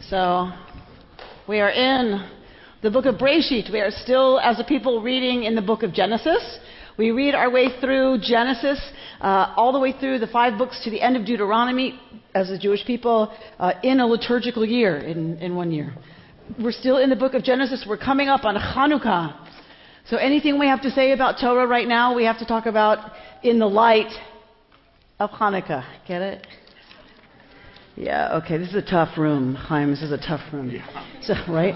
So we are in the book of Bereshit. We are still, as a people, reading in the book of Genesis. We read our way through Genesis, all the way through the 5 books to the end of Deuteronomy as a Jewish people in a liturgical year, in 1 year. We're still in the book of Genesis. We're coming up on Hanukkah. So anything we have to say about Torah right now, we have to talk about in the light of Hanukkah. Get it? Yeah, okay, this is a tough room, Chaim. This is a tough room. Yeah. So, right?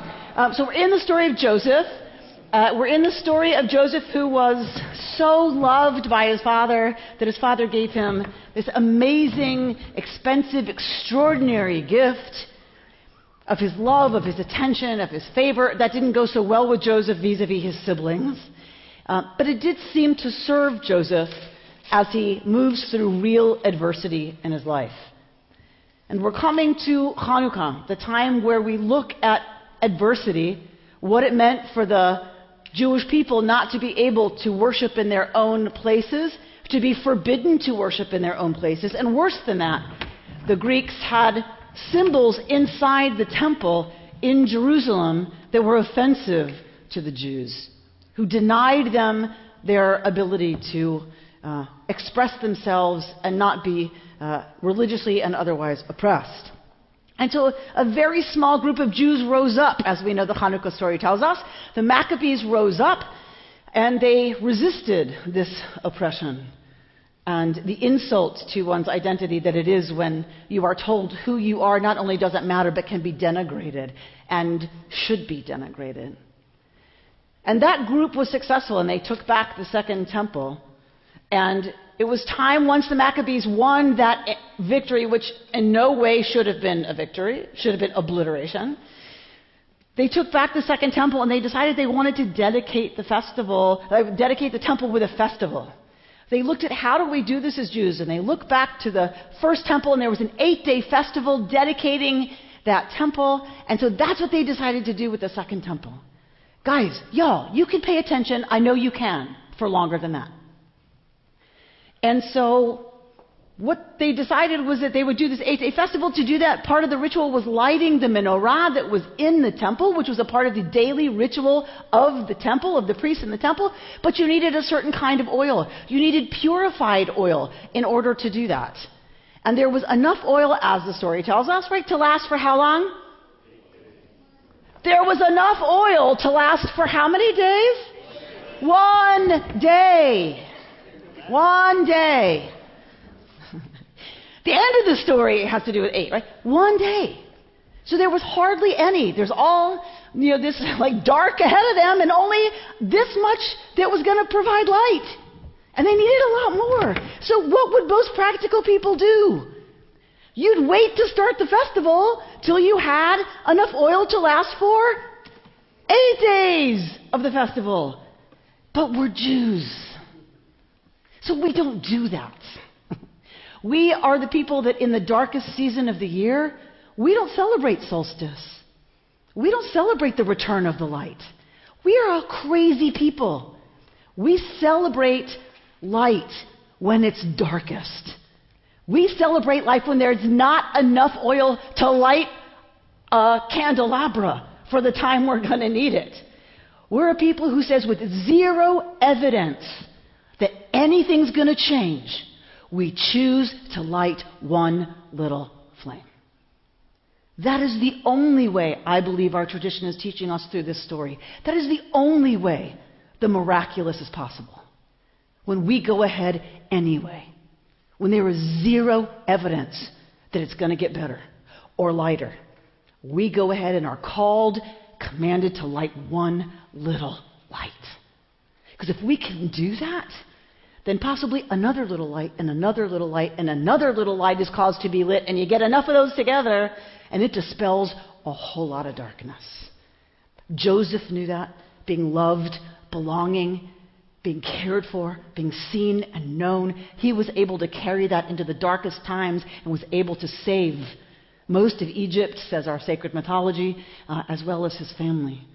So we're in the story of Joseph. We're in the story of Joseph, who was so loved by his father that his father gave him this amazing, expensive, extraordinary gift of his love, of his attention, of his favor. That didn't go so well with Joseph vis-a-vis his siblings. But it did seem to serve Joseph as he moves through real adversity in his life. And we're coming to Hanukkah, the time where we look at adversity, what it meant for the Jewish people not to be able to worship in their own places, to be forbidden to worship in their own places. And worse than that, the Greeks had symbols inside the temple in Jerusalem that were offensive to the Jews, who denied them their ability to express themselves and not be religiously and otherwise oppressed. And so a very small group of Jews rose up, as we know the Hanukkah story tells us. The Maccabees rose up, and they resisted this oppression and the insult to one's identity that it is when you are told who you are not only doesn't matter, but can be denigrated and should be denigrated. And that group was successful, and they took back the second temple. And it was time, once the Maccabees won that victory, which in no way should have been a victory, should have been obliteration. They took back the second temple, and they decided they wanted to dedicate the temple with a festival. They looked at how do we do this as Jews, and they looked back to the first temple, and there was an 8-day festival dedicating that temple. And so that's what they decided to do with the second temple. Guys, y'all, you can pay attention. I know you can for longer than that. And so what they decided was that they would do this 8-day festival. To do that, part of the ritual was lighting the menorah that was in the temple, which was a part of the daily ritual of the temple, of the priests in the temple. But you needed a certain kind of oil. You needed purified oil in order to do that. And there was enough oil, as the story tells us, right, to last for how long? There was enough oil to last for how many days? 1 day. 1 day. The end of the story has to do with 8, right? 1 day. So there was hardly any. There's all, this like dark ahead of them, and only this much that was going to provide light. And they needed a lot more. So what would most practical people do? You'd wait to start the festival till you had enough oil to last for 8 days of the festival. But we're Jews. So we don't do that. We are the people that in the darkest season of the year, we don't celebrate solstice. We don't celebrate the return of the light. We are a crazy people. We celebrate light when it's darkest. We celebrate life when there's not enough oil to light a candelabra for the time we're going to need it. We're a people who says with zero evidence that anything's going to change, we choose to light one little flame. That is the only way I believe our tradition is teaching us through this story. That is the only way the miraculous is possible. When we go ahead anyway. When there is zero evidence that it's going to get better or lighter. We go ahead and are called, commanded to light one little light. Because if we can do that, then possibly another little light and another little light and another little light is caused to be lit, and you get enough of those together, and it dispels a whole lot of darkness. Joseph knew that, being loved, belonging, being cared for, being seen and known. He was able to carry that into the darkest times and was able to save most of Egypt, says our sacred mythology, as well as his family.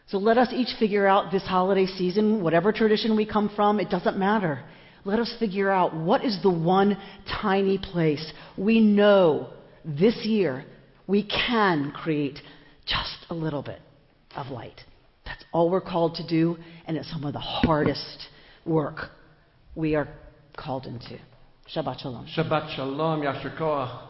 So let us each figure out this holiday season, whatever tradition we come from, it doesn't matter. Let us figure out what is the one tiny place we know this year we can create just a little bit of light. That's all we're called to do, and it's some of the hardest work we are called into. Shabbat Shalom. Shabbat Shalom, Yasher Koach.